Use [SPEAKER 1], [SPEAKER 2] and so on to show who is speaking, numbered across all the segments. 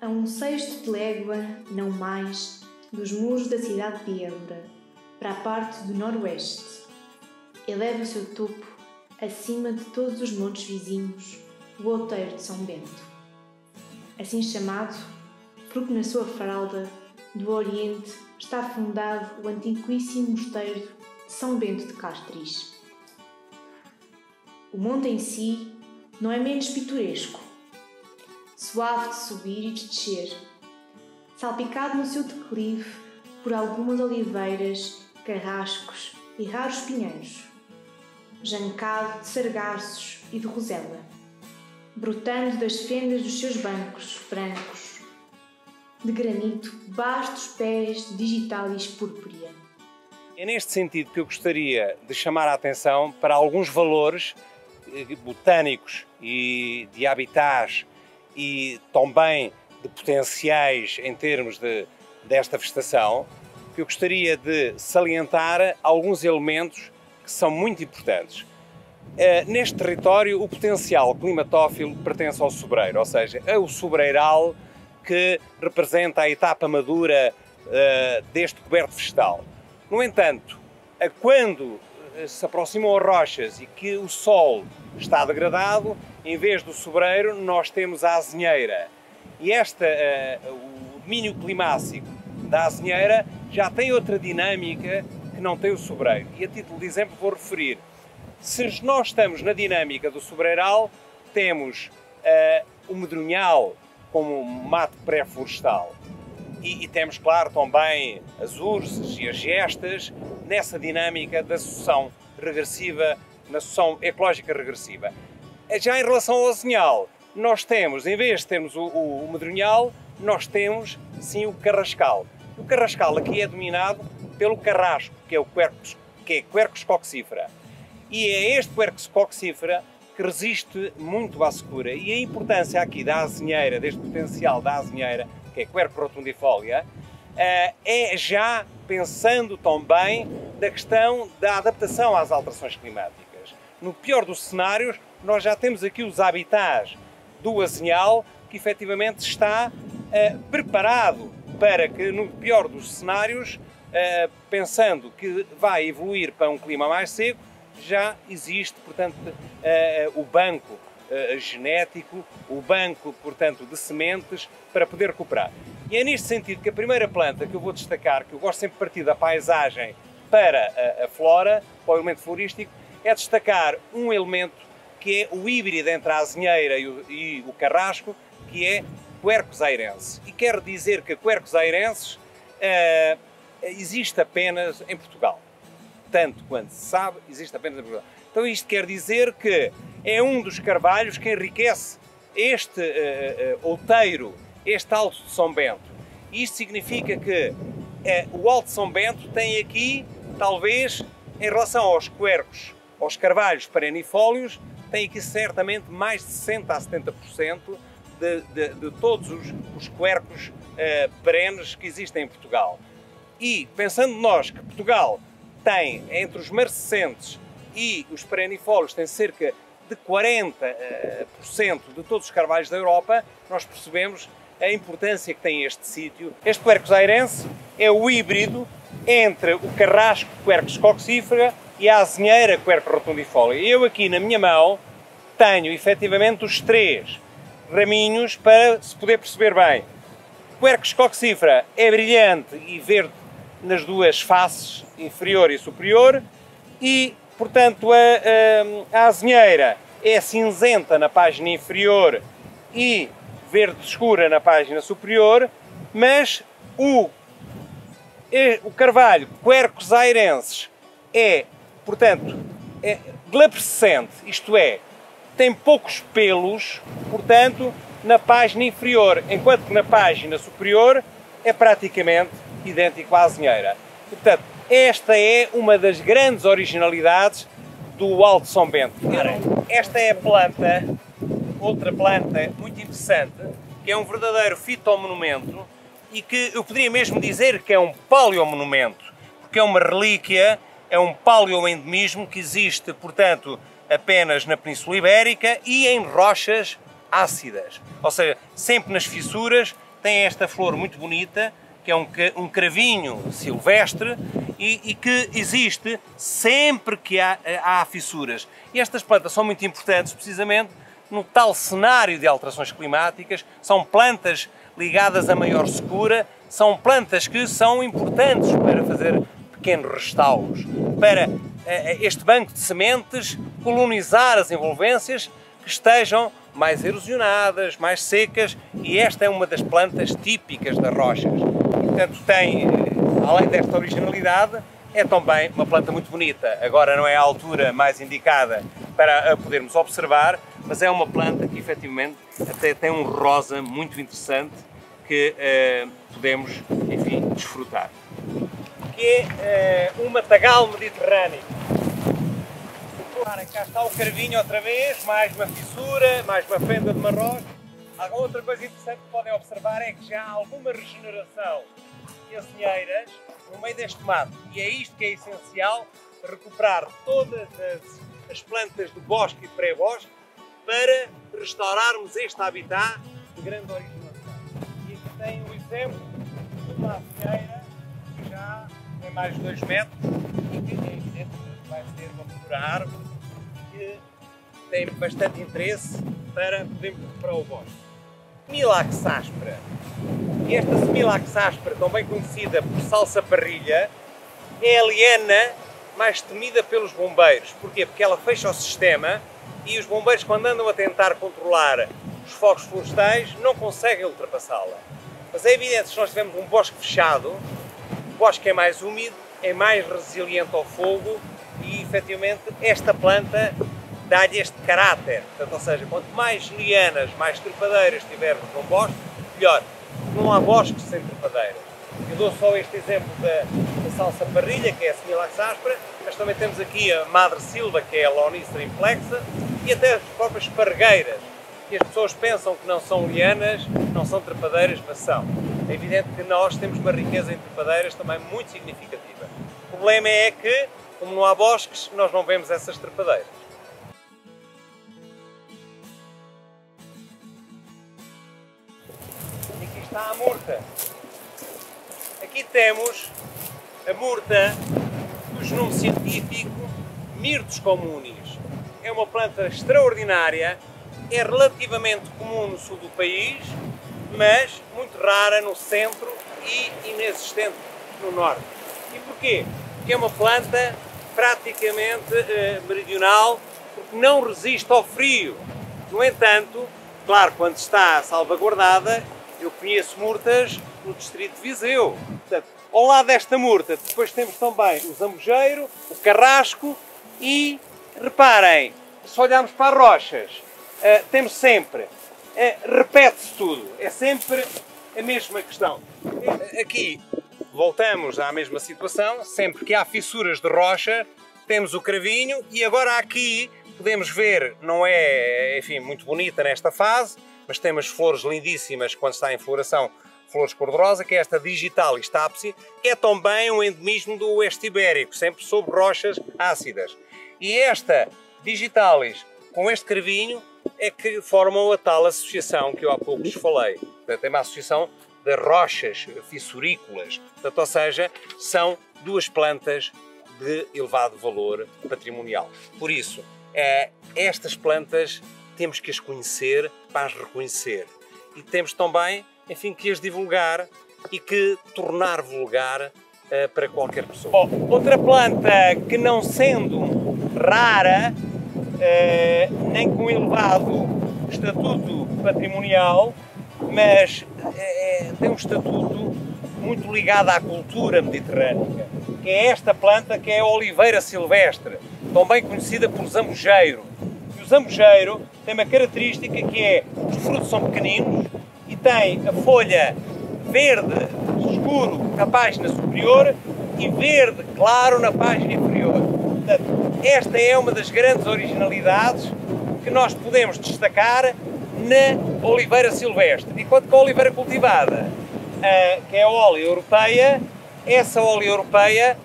[SPEAKER 1] A um sexto de légua, não mais, dos muros da cidade de Évora, para a parte do noroeste. Eleva o seu topo, acima de todos os montes vizinhos, o outeiro de São Bento. Assim chamado, porque na sua fralda, do oriente, está fundado o antiquíssimo mosteiro de São Bento de Castris. O monte em si não é menos pitoresco, suave de subir e de descer, salpicado no seu declive por algumas oliveiras, carrascos e raros pinheiros, jancado de sargaços e de rosela, brotando das fendas dos seus bancos brancos, de granito, bastos pés de digitalis púrpura.
[SPEAKER 2] É neste sentido que eu gostaria de chamar a atenção para alguns valores botânicos e de habitats e também de potenciais em termos desta vegetação, que eu gostaria de salientar alguns elementos que são muito importantes. Neste território, o potencial climatófilo pertence ao sobreiro, ou seja, é o sobreiral que representa a etapa madura deste coberto vegetal. No entanto, quando se aproximam as rochas e que o solo está degradado, em vez do sobreiro, nós temos a azinheira. E o domínio climático da azinheira já tem outra dinâmica que não tem o sobreiro. E a título de exemplo vou referir. Se nós estamos na dinâmica do sobreiral, temos o medronhal como mato pré-florestal. E temos, claro, também as urzes e as gestas nessa dinâmica da sucessão regressiva, na sucessão ecológica regressiva. Já em relação ao azinhal, nós temos, em vez de termos o medronhal, nós temos, sim, o carrascal. O carrascal aqui é dominado pelo carrasco, que é Quercus coccifera. E é este Quercus coccifera que resiste muito à secura. E a importância aqui da azinheira, deste potencial da azinheira, que é Quercus rotundifolia, é já pensando também da questão da adaptação às alterações climáticas. No pior dos cenários, nós já temos aqui os habitats do azinhal que efetivamente está preparado para que, no pior dos cenários, pensando que vai evoluir para um clima mais seco, já existe, portanto, o banco genético, o banco, portanto, de sementes para poder recuperar. E é neste sentido que a primeira planta que eu vou destacar, que eu gosto sempre de partir da paisagem para a flora, para o elemento florístico, é destacar um elemento que é o híbrido entre a azinheira e o carrasco, que é Quercus airense. E quero dizer que Quercus airensis existe apenas em Portugal. Tanto quanto se sabe, existe apenas em Portugal. Então isto quer dizer que é um dos carvalhos que enriquece este outeiro, este Alto de São Bento. Isto significa que o Alto de São Bento tem aqui, talvez, em relação aos quercus, aos carvalhos perennifólios, tem aqui certamente mais de 60% a 70% de todos os quercus perenes que existem em Portugal. E pensando nós que Portugal tem, entre os marcescentes e os perennifólios, tem cerca de 40% de todos os carvalhos da Europa, nós percebemos a importância que tem este sítio. Este Quercus airense é o híbrido entre o carrasco Quercus coccifera e a azinheira Quercus rotundifolia. Eu aqui na minha mão tenho efetivamente os três raminhos para se poder perceber bem. O Quercus coccifera é brilhante e verde nas duas faces, inferior e superior, e, portanto, a azinheira é cinzenta na página inferior e verde escura na página superior, mas o carvalho Quercus airensis é, portanto, glabrescente, isto é, tem poucos pelos, portanto, na página inferior, enquanto que na página superior é praticamente idêntico à azinheira. E, portanto, esta é uma das grandes originalidades do Alto de São Bento. Esta é a planta, outra planta muito interessante, que é um verdadeiro fitomonumento e que eu poderia mesmo dizer que é um paleomonumento, porque é uma relíquia, é um paleoendemismo que existe, portanto, apenas na Península Ibérica e em rochas ácidas, ou seja, sempre nas fissuras tem esta flor muito bonita, que é um cravinho silvestre e que existe sempre que há fissuras. E estas plantas são muito importantes precisamente no tal cenário de alterações climáticas. São plantas ligadas a maior secura, são plantas que são importantes para fazer pequenos restauros, para este banco de sementes colonizar as envolvências que estejam mais erosionadas, mais secas, e esta é uma das plantas típicas das rochas. E, portanto, tem, além desta originalidade, é também uma planta muito bonita. Agora não é a altura mais indicada para a podermos observar, mas é uma planta que efetivamente até tem um rosa muito interessante que podemos, enfim, desfrutar. Que é um matagal mediterrâneo. Cá está o carvinho outra vez, mais uma fissura, mais uma fenda de uma rocha. Outra coisa interessante que podem observar é que já há alguma regeneração de azinheiras no meio deste mato. E é isto que é essencial, recuperar todas as plantas do bosque e pré-bosque para restaurarmos este habitat de grande originação. E aqui tem um exemplo de uma azinheira que já tem mais de 2 metros e que é evidente que vai ser uma futura árvore que tem bastante interesse para podermos recuperar o bosque. Smilax aspera. E esta Smilax aspera, também conhecida por salsa-parrilha, é a liana mais temida pelos bombeiros. Porquê? Porque ela fecha o sistema e os bombeiros, quando andam a tentar controlar os fogos florestais, não conseguem ultrapassá-la. Mas é evidente que se nós tivermos um bosque fechado, o bosque é mais úmido, é mais resiliente ao fogo e, efetivamente, esta planta dá-lhe este caráter. Portanto, ou seja, quanto mais lianas, mais trepadeiras tivermos num bosque, melhor. Não há bosques sem trepadeiras. Eu dou só este exemplo da salsa-parrilha, que é a Smilax aspera, mas também temos aqui a Madre Silva, que é a Lonicera inflexa, e até as próprias espargueiras, que as pessoas pensam que não são lianas, não são trepadeiras, mas são. É evidente que nós temos uma riqueza em trepadeiras também muito significativa. O problema é que, como não há bosques, nós não vemos essas trepadeiras. E aqui está a murta. Aqui temos a murta, cujo nome científico, Myrtus communis. É uma planta extraordinária, é relativamente comum no sul do país, mas muito rara no centro e inexistente no norte. E porquê? Porque é uma planta praticamente meridional, porque não resiste ao frio. No entanto, claro, quando está salvaguardada, eu conheço murtas no distrito de Viseu. Portanto, ao lado desta murta, depois temos também o zambujeiro, o carrasco e, reparem, se olharmos para as rochas, temos sempre, repete-se tudo, é sempre a mesma questão. Aqui voltamos à mesma situação, sempre que há fissuras de rocha, temos o cravinho e agora aqui podemos ver, não é, enfim, muito bonita nesta fase, mas temos flores lindíssimas quando está em floração, flores cor-de-rosa, que é esta Digitalis tapsi, que é também um endemismo do oeste ibérico, sempre sob rochas ácidas. E esta Digitalis com este cravinho é que formam a tal associação que eu há pouco vos falei. Portanto, é uma associação de rochas fissurícolas. Portanto, ou seja, são duas plantas de elevado valor patrimonial. Por isso, estas plantas temos que as conhecer para as reconhecer. E temos também, enfim, que as divulgar e que tornar vulgar para qualquer pessoa. Bom, outra planta que não sendo rara, nem com elevado estatuto patrimonial, mas tem um estatuto muito ligado à cultura mediterrânica, que é esta planta que é a oliveira silvestre, também conhecida por zambujeiro. E o zambujeiro tem uma característica que é, os frutos são pequeninos e tem a folha verde escuro na página superior e verde claro na página inferior. Portanto, esta é uma das grandes originalidades que nós podemos destacar na oliveira silvestre. Enquanto que a oliveira cultivada, que é a Olea europeia, essa Olea europeia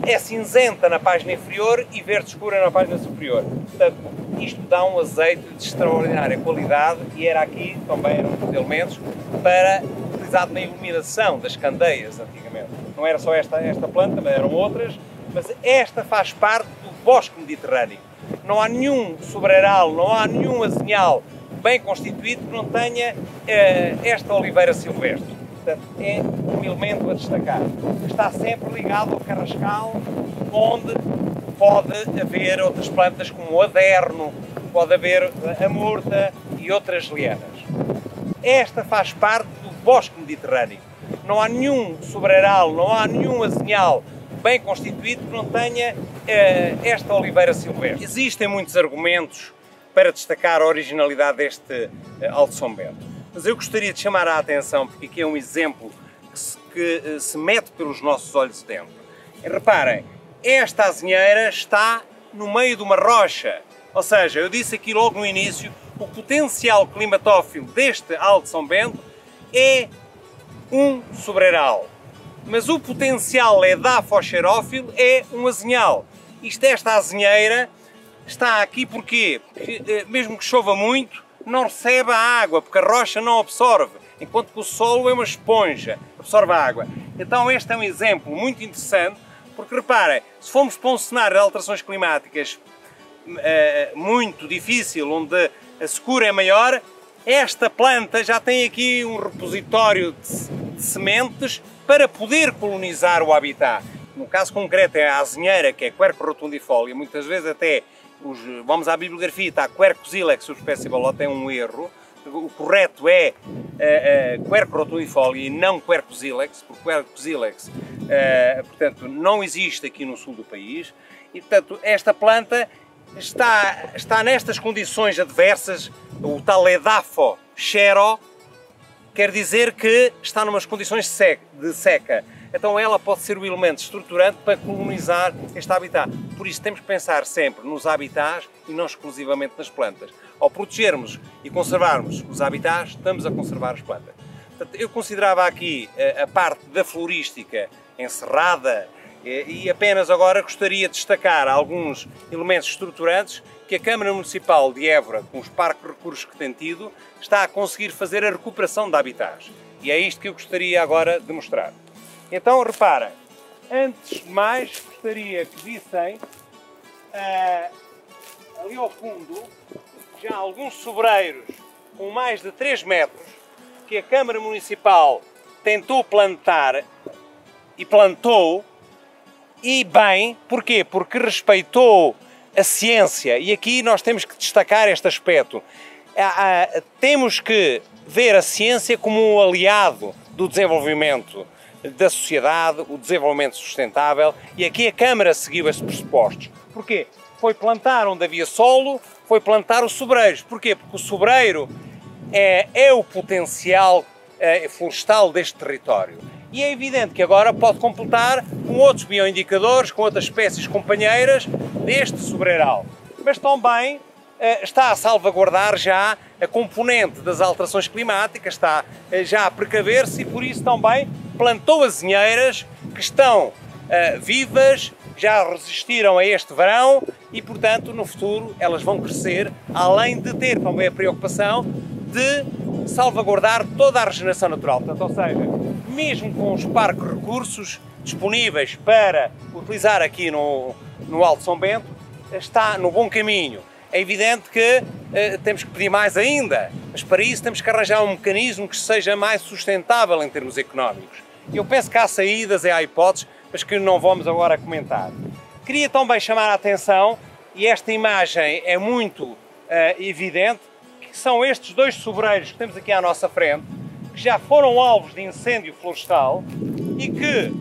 [SPEAKER 2] é cinzenta na página inferior e verde escura na página superior. Portanto, isto dá um azeite de extraordinária qualidade e era aqui também um dos elementos para utilizado na iluminação das candeias antigamente. Não era só esta planta, mas eram outras, mas esta faz parte do bosque mediterrâneo. Não há nenhum sobreiral, não há nenhum azinhal bem constituído que não tenha esta oliveira silvestre. Portanto, é um elemento a destacar. Está sempre ligado ao carrascal, onde pode haver outras plantas como o aderno, pode haver a murta e outras lianas. Esta faz parte do bosque mediterrâneo. Não há nenhum sobreiral, não há nenhum azinhal bem constituído que não tenha esta oliveira silvestre. Existem muitos argumentos para destacar a originalidade deste Alto São Bento. Mas eu gostaria de chamar a atenção, porque aqui é um exemplo que se mete pelos nossos olhos dentro. E reparem, esta azinheira está no meio de uma rocha. Ou seja, eu disse aqui logo no início, o potencial climatófilo deste Alto São Bento é um sobreiral. Mas o potencial edafoxerófilo é um azinhal. Esta azinheira está aqui porquê? Porque mesmo que chova muito, não recebe a água, porque a rocha não absorve, enquanto que o solo é uma esponja, absorve a água. Então este é um exemplo muito interessante, porque reparem, se formos para um cenário de alterações climáticas muito difícil, onde a secura é maior, esta planta já tem aqui um repositório de sementes para poder colonizar o habitat. No caso concreto é a azinheira, que é Quercus rotundifolia, muitas vezes até vamos à bibliografia, está Quercus ilex, subespécie balota, tem um erro. O correto é Quercus rotundifolia e não Quercus ilex, porque Quercus ilex, portanto, não existe aqui no sul do país. E, portanto, esta planta está nestas condições adversas, o tal edafo-xero, quer dizer que está numas condições de seca. Então ela pode ser o elemento estruturante para colonizar este habitat. Por isso temos que pensar sempre nos habitats e não exclusivamente nas plantas. Ao protegermos e conservarmos os habitats, estamos a conservar as plantas. Portanto, eu considerava aqui a parte da florística encerrada e apenas agora gostaria de destacar alguns elementos estruturantes que a Câmara Municipal de Évora, com os parques de recursos que tem tido, está a conseguir fazer a recuperação de habitats. E é isto que eu gostaria agora de mostrar. Então, reparem, antes de mais, gostaria que vissem ali ao fundo já alguns sobreiros com mais de 3 metros que a Câmara Municipal tentou plantar e plantou, e bem, porquê? Porque respeitou a ciência, e aqui nós temos que destacar este aspecto. Temos que ver a ciência como um aliado do desenvolvimento da sociedade, o desenvolvimento sustentável, e aqui a Câmara seguiu esses pressupostos. Porquê? Foi plantar onde havia solo, foi plantar os sobreiros. Porquê? Porque o sobreiro é o potencial florestal deste território. E é evidente que agora pode completar com outros bioindicadores, com outras espécies companheiras deste sobreiral. Mas também está a salvaguardar já a componente das alterações climáticas, está já a precaver-se e por isso também plantou azinheiras que estão vivas, já resistiram a este verão e, portanto, no futuro elas vão crescer, além de ter também a preocupação de salvaguardar toda a regeneração natural. Portanto, ou seja, mesmo com os parques de recursos disponíveis para utilizar aqui no Alto São Bento, está no bom caminho. É evidente que temos que pedir mais ainda, mas para isso temos que arranjar um mecanismo que seja mais sustentável em termos económicos. Eu penso que há saídas, há hipóteses, mas que não vamos agora comentar. Queria também chamar a atenção, e esta imagem é muito evidente, que são estes 2 sobreiros que temos aqui à nossa frente, que já foram alvos de incêndio florestal e que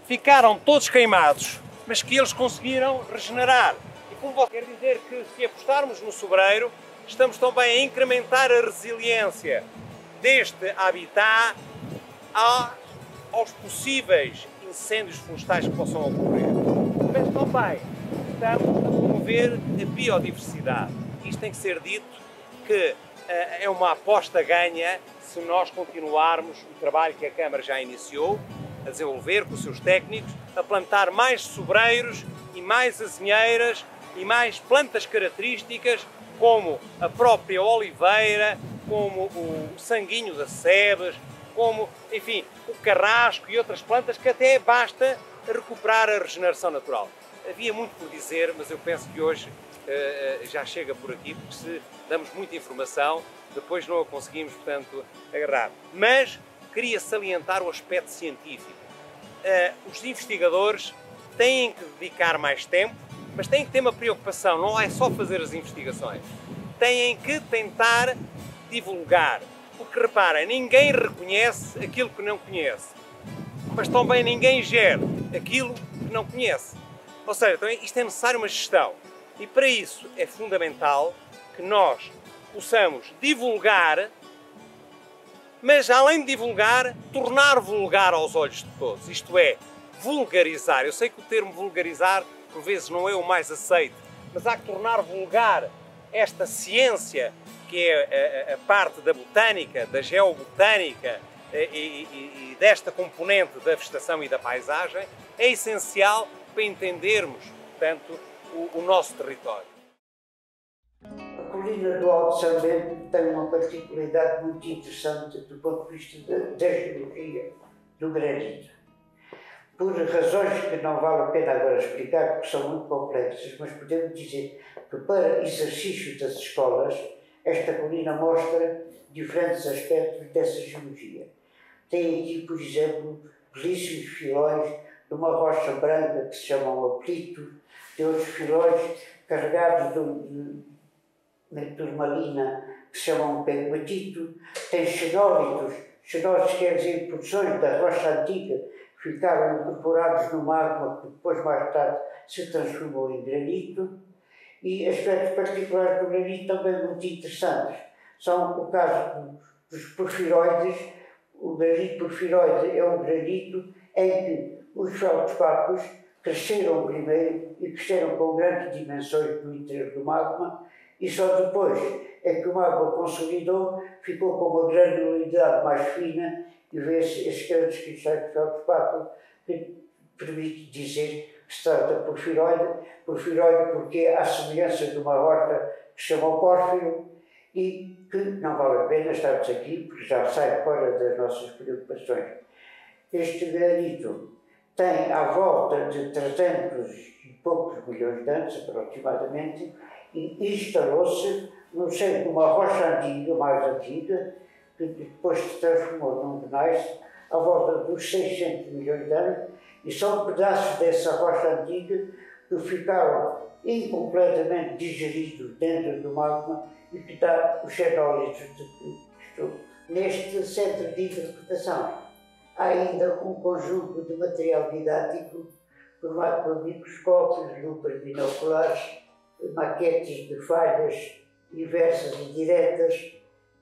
[SPEAKER 2] ficaram todos queimados, mas que eles conseguiram regenerar. E como você quer dizer que se apostarmos no sobreiro, estamos também a incrementar a resiliência deste habitat aos possíveis incêndios florestais que possam ocorrer. Mas também estamos a promover a biodiversidade. Isto tem que ser dito que é uma aposta ganha se nós continuarmos o trabalho que a Câmara já iniciou, a desenvolver com os seus técnicos, a plantar mais sobreiros e mais azinheiras e mais plantas características como a própria oliveira, como o sanguinho das sebes, como, enfim, o carrasco e outras plantas que até basta recuperar a regeneração natural. Havia muito por dizer, mas eu penso que hoje já chega por aqui, porque se damos muita informação, depois não a conseguimos, portanto, agarrar. Mas queria salientar o aspecto científico. Os investigadores têm que dedicar mais tempo, mas têm que ter uma preocupação, não é só fazer as investigações. Têm que tentar divulgar, porque reparem, ninguém reconhece aquilo que não conhece, mas também ninguém gera aquilo que não conhece. Ou seja, então isto é necessário uma gestão. E para isso é fundamental que nós possamos divulgar, mas além de divulgar, tornar vulgar aos olhos de todos. Isto é, vulgarizar. Eu sei que o termo vulgarizar por vezes não é o mais aceito, mas há que tornar vulgar esta ciência que é a parte da botânica, da geobotânica e desta componente da vegetação e da paisagem, é essencial para entendermos, portanto, o nosso território.
[SPEAKER 3] A colina do Alto São Bento tem uma particularidade muito interessante do ponto de vista da geologia do granito. Por razões que não vale a pena agora explicar, porque são muito complexas, mas podemos dizer que para exercício das escolas, esta colina mostra diferentes aspectos dessa geologia. Tem aqui, por exemplo, belíssimos filões de uma rocha branca que se chamam aplito, de outros filões carregados de turmalina que se chamam pegmatito, tem xenólitos quer dizer porções da rocha antiga que ficaram incorporados no magma que depois mais tarde se transformou em granito, e aspectos particulares do granito também muito interessantes. São o caso dos porfiroides. O granito porfiroide é um granito em que os feldspatos cresceram primeiro e cresceram com grandes dimensões no interior do magma, e só depois é que o magma consolidou, ficou com uma granularidade mais fina e vê-se esses grandes cristais de feldspato, que permite dizer que se trata de porfiroide porque é à semelhança de uma rocha que se chama pórfiro e que não vale a pena estarmos aqui porque já sai fora das nossas preocupações. Este granito tem à volta de 300 e poucos milhões de anos, aproximadamente, e instalou-se no seio de uma rocha antiga, mais antiga, que depois se transformou num gneiss, à volta dos 600 milhões de anos, e são pedaços dessa rocha antiga que ficaram incompletamente digeridos dentro do magma e que dá os xenólitos neste centro de interpretação. Há ainda um conjunto de material didático formado por microscópios, lupas binoculares, maquetes de falhas inversas e diretas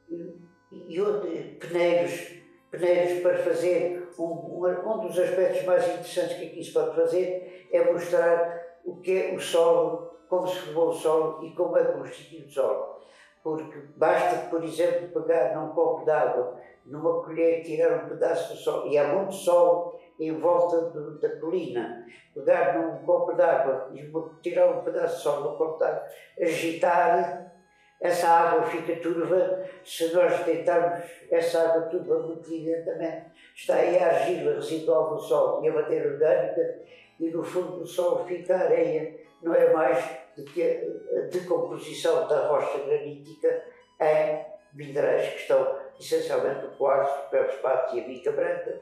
[SPEAKER 3] e peneiros para fazer. Um dos aspectos mais interessantes que aqui se pode fazer é mostrar o que é o solo, como se formou o solo e como é constituído o solo. Porque basta, por exemplo, pegar num copo de água, numa colher, tirar um pedaço do solo, e há muito solo em volta da colina. Pegar num copo de água e tirar um pedaço de solo do copo de água, agitar, essa água fica turva. Se nós deitarmos essa água turva muito lentamente, está aí a argila residual do solo e a matéria orgânica, e no fundo do solo fica a areia. Não é mais do que a decomposição da rocha granítica em minerais que estão essencialmente o quartzo, o feldspato e a mica branca.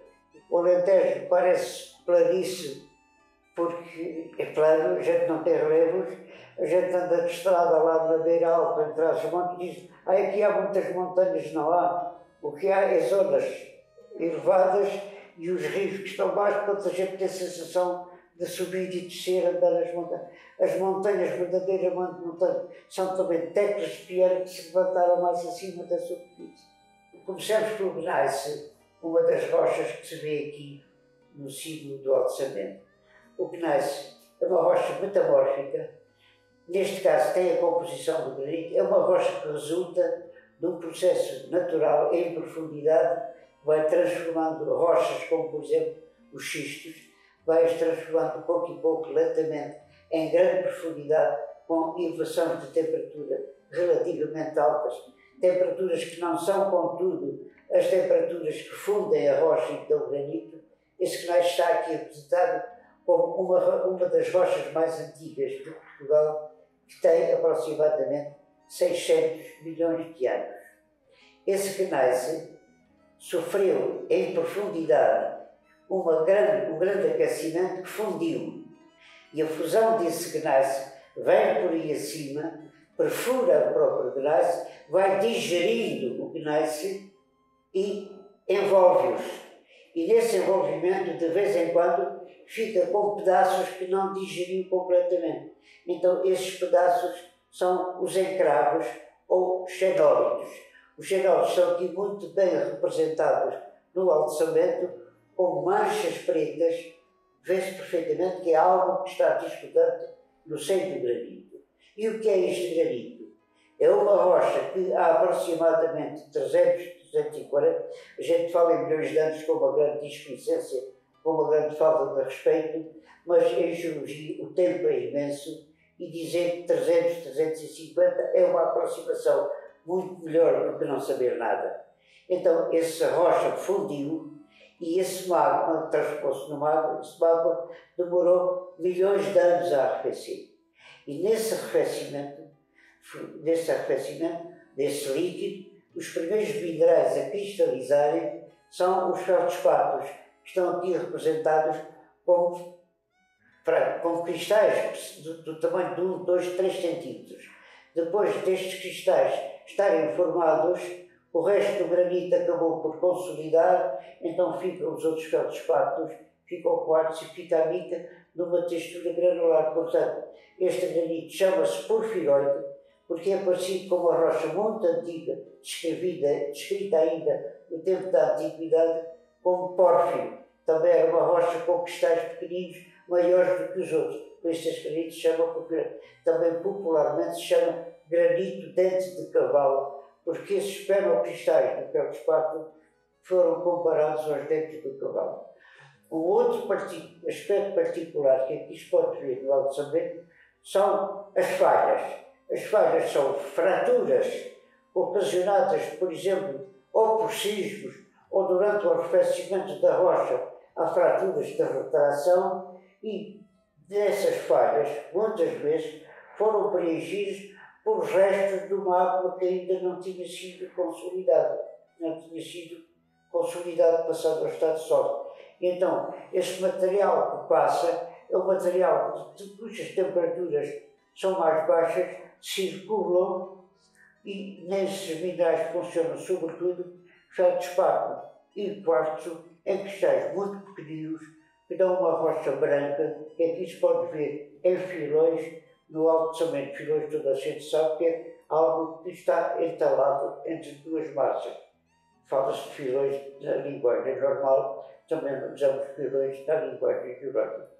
[SPEAKER 3] O Alentejo parece planície porque é plano, a gente não tem relevos, a gente anda de estrada lá na beira alta, entre as montes, e diz: aqui há muitas montanhas. Não há. O que há é zonas elevadas e os rios que estão baixos, portanto a gente tem a sensação de subir e descer, andar nas montanhas. As montanhas, verdadeiramente montanhas, são também teclas de piano que se levantaram mais acima da superfície. Começamos pelo gneiss, uma das rochas que se vê aqui no cimo do Alto São Bento. O gneiss é uma rocha metamórfica, neste caso tem a composição do granito, é uma rocha que resulta de um processo natural em profundidade, que vai transformando rochas como, por exemplo, os xistos, vai-as transformando pouco e pouco, lentamente, em grande profundidade, com elevações de temperatura relativamente altas, temperaturas que não são, contudo, as temperaturas que fundem a rocha e o granito, esse gneiss está aqui representado como uma das rochas mais antigas de Portugal, que tem aproximadamente 600 milhões de anos. Esse gneiss sofreu em profundidade um grande aquecimento que fundiu. E a fusão desse gneiss vem por aí acima, perfura o próprio gneiss, vai digerindo o gneiss e envolve-os. E nesse envolvimento, de vez em quando, fica com pedaços que não digeriu completamente. Então, esses pedaços são os encravos ou xenólitos. Os xenólitos são aqui muito bem representados no Alto São Bento, com manchas pretas. Vê-se perfeitamente que é algo que está discordante no seio do granito. E o que é este granito? É uma rocha que há aproximadamente 340, a gente fala em milhões de anos com uma grande displicência, com uma grande falta de respeito, mas em geologia o tempo é imenso e dizer que 300, 350 é uma aproximação muito melhor do que não saber nada. Então essa rocha fundiu e esse magma transpôs-se no magma, esse magma demorou milhões de anos a arrefecer. E nesse arrefecimento, desse líquido, os primeiros minerais a cristalizarem são os feldspatos, que estão aqui representados como cristais do tamanho de 1, 2, 3 centímetros. Depois destes cristais estarem formados, o resto do granito acabou por consolidar, então ficam os outros feldspatos, fica o quartzo e fica a mica numa textura granular. Portanto, este granito chama-se porfiroide, porque é parecido com uma rocha muito antiga, descrita ainda no tempo da Antiguidade, como pórfiro. Também era uma rocha com cristais pequeninos, maiores do que os outros. Por isso este granito se chama porfiroide. Também popularmente se chama granito dente de cavalo, porque esses perocristais do feldspato foram comparados aos dentes do cavalo. Um outro aspecto particular que aqui se pode ver no Alto São Bento são as falhas. As falhas são fraturas ocasionadas, por exemplo, ou por sismos, ou durante o arrefecimento da rocha, há fraturas de retração, e dessas falhas, muitas vezes, foram preenchidas por restos de uma água que ainda não tinha sido consolidada, passado ao estado sólido. Então, esse material que passa é um material cujas temperaturas são mais baixas, circulam, e nesses minerais funcionam sobretudo feldspato e quartzo em cristais muito pequeninos que dão uma rocha branca, que aqui se pode ver em filões no Alto São Bento. Filões, toda a gente sabe que é algo que está entalado entre duas massas. Fala-se de filões na linguagem normal, também usamos filões na linguagem geológica.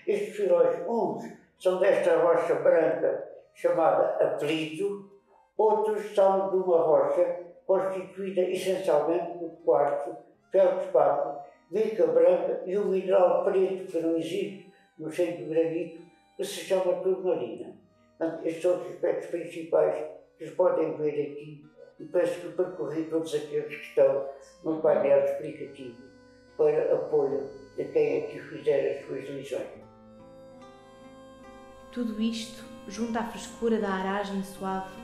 [SPEAKER 3] Estes filões, uns são desta rocha branca chamada apelito, outros são de uma rocha constituída essencialmente por quartzo, feldspato, mica branca e um mineral preto que não existe no seio do granito, que se chama turmalina. Portanto, estes são os aspectos principais que se podem ver aqui, e penso que percorri todos aqueles que estão no painel explicativo para apoio de quem aqui fizer as suas lições.
[SPEAKER 1] Tudo isto junto à frescura da aragem suave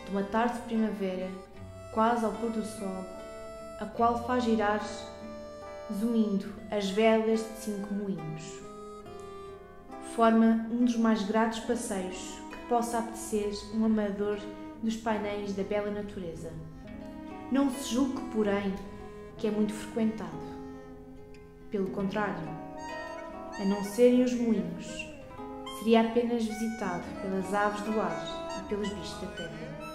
[SPEAKER 1] de uma tarde de primavera, quase ao pôr do sol, a qual faz girar, zunindo as velas de 5 moinhos. Forma um dos mais gratos passeios que possa apetecer um amador dos painéis da bela natureza. Não se julgue, porém, que é muito frequentado. Pelo contrário, a não serem os moinhos, seria apenas visitado pelas aves do ar e pelos bichos da terra.